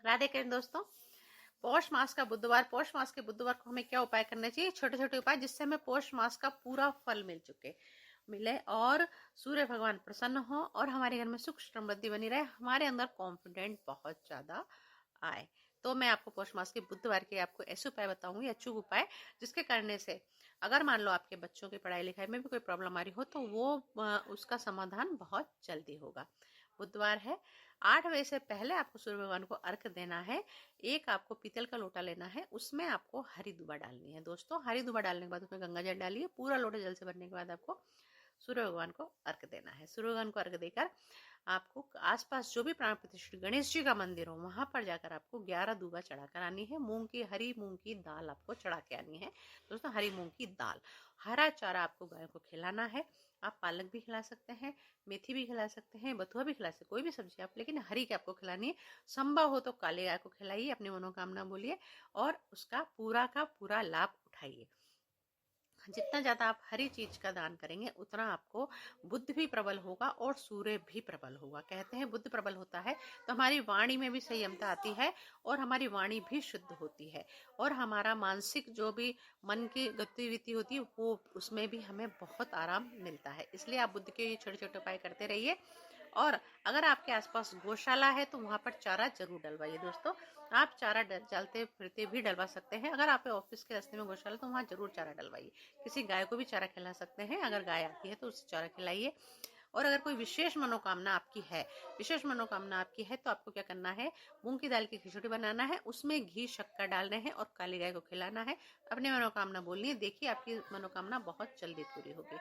राधे कृष्ण दोस्तों। पौष मास का बुधवार, पौष मास के बुधवार को हमें क्या उपाय करने चाहिए? छोटे छोटे उपाय जिससे हमें पौष मास का पूरा फल मिले और सूर्य भगवान प्रसन्न हो और हमारे घर में सुख समृद्धि बनी रहे, हमारे अंदर कॉन्फिडेंट बहुत ज्यादा आए। तो मैं आपको पौष मास के बुधवार के आपको ऐसे उपाय बताऊंगी, अचूक उपाय, जिसके करने से अगर मान लो आपके बच्चों की पढ़ाई लिखाई में भी कोई प्रॉब्लम आ रही हो तो वो उसका समाधान बहुत जल्दी होगा। बुधवार है, 8 बजे से पहले आपको सूर्य भगवान को अर्घ देना है। एक आपको पीतल का लोटा लेना है, उसमें आपको हरी दुबा डालनी है। दोस्तों, हरी दुबा डालने के बाद उसमें गंगा जल डालिए। पूरा लोटा जल से भरने के बाद आपको सूर्य भगवान को अर्घ देना है। सूर्य भगवान को अर्घ देकर आपको आसपास जो भी प्राण प्रतिष्ठित गणेश जी का मंदिर हो वहां पर जाकर आपको 11 दूबा चढ़ाकर आनी है। हरी मूंग की दाल आपको चढ़ा के आनी है। दोस्तों, हरी मूंग की दाल, हरा चारा आपको गाय को खिलाना है। आप पालक भी खिला सकते हैं, मेथी भी खिला सकते हैं, बथुआ भी खिला सकते हैं, कोई भी सब्जी आप, लेकिन हरी की आपको खिलानी है। संभव हो तो काले गाय को खिलाइए, अपनी मनोकामना बोलिए और उसका पूरा का पूरा लाभ उठाइए। जितना ज्यादा आप हरी चीज का दान करेंगे उतना आपको बुद्ध भी प्रबल होगा और सूर्य भी प्रबल होगा। कहते हैं बुद्ध प्रबल होता है तो हमारी वाणी में भी संयमता आती है और हमारी वाणी भी शुद्ध होती है और हमारा मानसिक जो भी मन की गतिविधि होती है वो उसमें भी हमें बहुत आराम मिलता है। इसलिए आप बुद्ध के ये छोटे छोटे उपाय करते रहिए। और अगर आपके आसपास गौशाला है तो वहां पर चारा जरूर डलवाइए। दोस्तों, आप चारा चलते फिरते भी डलवा सकते हैं। अगर आप ऑफिस के रास्ते में गौशाला तो वहां जरूर चारा डलवाइए। किसी गाय को भी चारा खिला सकते हैं, अगर गाय आती है तो उससे चारा खिलाइए। और अगर कोई विशेष मनोकामना आपकी है तो आपको क्या करना है? मूंग की दाल की खिचड़ी बनाना है, उसमें घी शक्कर डालने हैं और काली गाय को खिलाना है। अपनी मनोकामना बोलनी है, देखिए आपकी मनोकामना बहुत जल्दी पूरी होगी।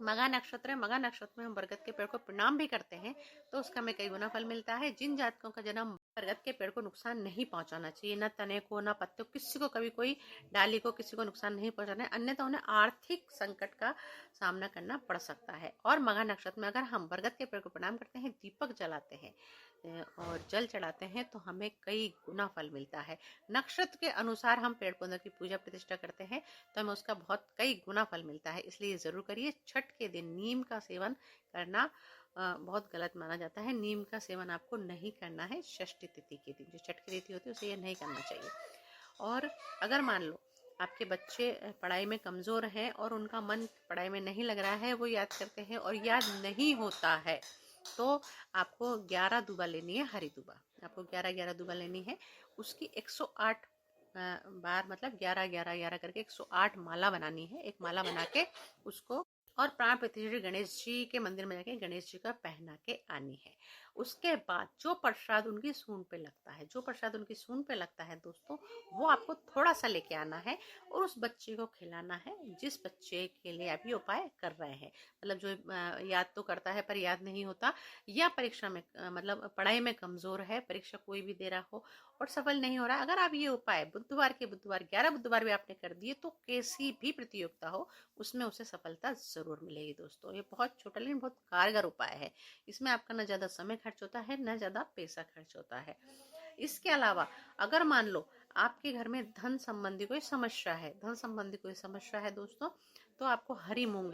मगा नक्षत्र है, मगा नक्षत्र में हम बरगद के पेड़ को प्रणाम भी करते हैं तो उसका हमें कई गुना फल मिलता है। जिन जातकों का जन्म, बरगद के पेड़ को नुकसान नहीं पहुंचाना चाहिए, न तने को न पत्ते को, किसी को कभी कोई डाली को किसी को नुकसान नहीं पहुंचाना है, अन्यथा उन्हें आर्थिक संकट का सामना करना पड़ सकता है। और मगा नक्षत्र में अगर हम बरगद के पेड़ को प्रणाम करते हैं, दीपक जलाते हैं और जल चढ़ाते हैं तो हमें कई गुना फल मिलता है। नक्षत्र के अनुसार हम पेड़ पौधों की पूजा प्रतिष्ठा करते हैं तो हमें उसका बहुत कई गुना फल मिलता है। इसलिए जरूर करिए। छठ के दिन नीम का सेवन करना बहुत गलत माना जाता है। नीम का सेवन आपको नहीं करना है षष्ठी तिथि के दिन, जो छठ की तिथि होती है उसे ये नहीं करना चाहिए। और अगर मान लो आपके बच्चे पढ़ाई में कमजोर हैं और उनका मन पढ़ाई में नहीं लग रहा है, वो याद करते हैं और याद नहीं होता है, तो आपको 11 दुबा लेनी है, हरी दुबा। आपको 11 दुबा लेनी है। उसकी 108 बार, मतलब 11 करके 108 माला बनानी है। एक माला बना के उसको और प्राण प्रतिष्ठित गणेश जी के मंदिर में जाके गणेश जी का पहना के आनी है। उसके बाद जो प्रसाद उनकी सूंड पे लगता है दोस्तों, वो आपको थोड़ा सा लेके आना है और उस बच्चे को खिलाना है जिस बच्चे के लिए आप ये उपाय कर रहे हैं। मतलब जो याद तो करता है पर याद नहीं होता, या परीक्षा में मतलब पढ़ाई में कमजोर है, परीक्षा कोई भी दे रहा हो और सफल नहीं हो रहा, अगर आप ये उपाय बुधवार 11 बुधवार भी आपने कर दिए तो कैसी भी प्रतियोगिता हो उसमें उसे सफलता जरूर मिलेगी। दोस्तों, ये बहुत छोटा लेकिन बहुत कारगर उपाय है। इसमें आपका न ज्यादा समय खर्च होता है, न ज्यादा पैसा खर्च होता है। इसके अलावा अगर मान लो आपके घर में धन संबंधी कोई समस्या है दोस्तों, तो आपको हरी मूंग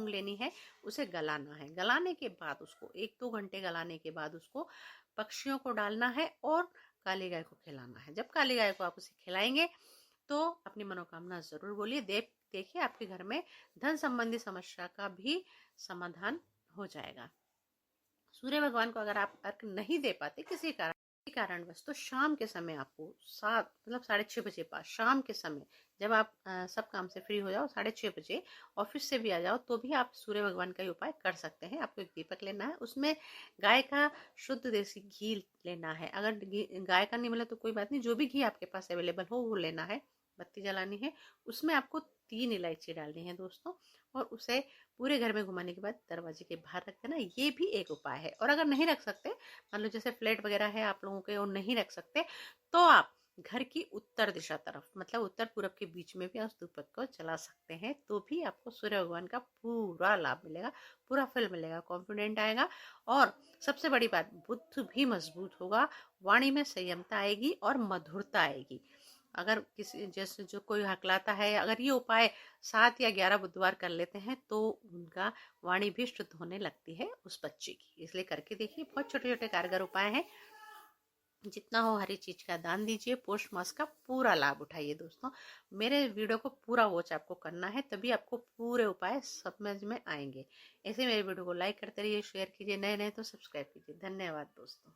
लेनी है। उसे गलाना है। गलाने के बाद उसको 1-2 घंटे गलाने के बाद उसको पक्षियों को डालना है और काली गाय को खिलाना है। जब काली गाय को आप उसे खिलाएंगे तो अपनी मनोकामना जरूर बोलिए। देखिए आपके घर में धन संबंधी समस्या का भी समाधान हो जाएगा। सूर्य भगवान को अगर आप अर्घ नहीं दे पाते किसी कारणवश, तो शाम के समय आपको 7 मतलब 6:30 बजे पास, शाम के समय जब आप सब काम से फ्री हो जाओ, 6:30 बजे ऑफिस से भी आ जाओ, तो भी आप सूर्य भगवान का उपाय कर सकते हैं। आपको एक दीपक लेना है, उसमें गाय का शुद्ध देसी घी लेना है। अगर गाय का नहीं मिला तो कोई बात नहीं, जो भी घी आपके पास अवेलेबल हो वो लेना है। बत्ती जलानी है, उसमें आपको 3 इलायची डालनी है दोस्तों, और उसे पूरे घर में घुमाने के बाद दरवाजे के बाहर रख देना। ये भी एक उपाय है। और अगर नहीं रख सकते, मान लो जैसे फ्लैट वगैरह है आप लोगों के और नहीं रख सकते, तो आप घर की उत्तर दिशा तरफ, मतलब उत्तर पूरब के बीच में भी उस दीपक को जला सकते हैं, तो भी आपको सूर्य भगवान का पूरा लाभ मिलेगा, पूरा फल मिलेगा, कॉन्फिडेंट आएगा। और सबसे बड़ी बात, बुद्ध भी मजबूत होगा, वाणी में संयमता आएगी और मधुरता आएगी। अगर किसी जैसे जो कोई हकलाता है, अगर ये उपाय 7 या 11 बुधवार कर लेते हैं तो उनका वाणी भी शुद्ध होने लगती है उस बच्चे की। इसलिए करके देखिए, बहुत छोटे छोटे कारगर उपाय हैं जितना हो हरी चीज का दान दीजिए, पौष मास का पूरा लाभ उठाइए दोस्तों। मेरे वीडियो को पूरा वॉच आपको करना है, तभी आपको पूरे उपाय समझ में आएंगे। ऐसे मेरे वीडियो को लाइक करते रहिए, शेयर कीजिए, नए नए तो सब्सक्राइब कीजिए। धन्यवाद दोस्तों।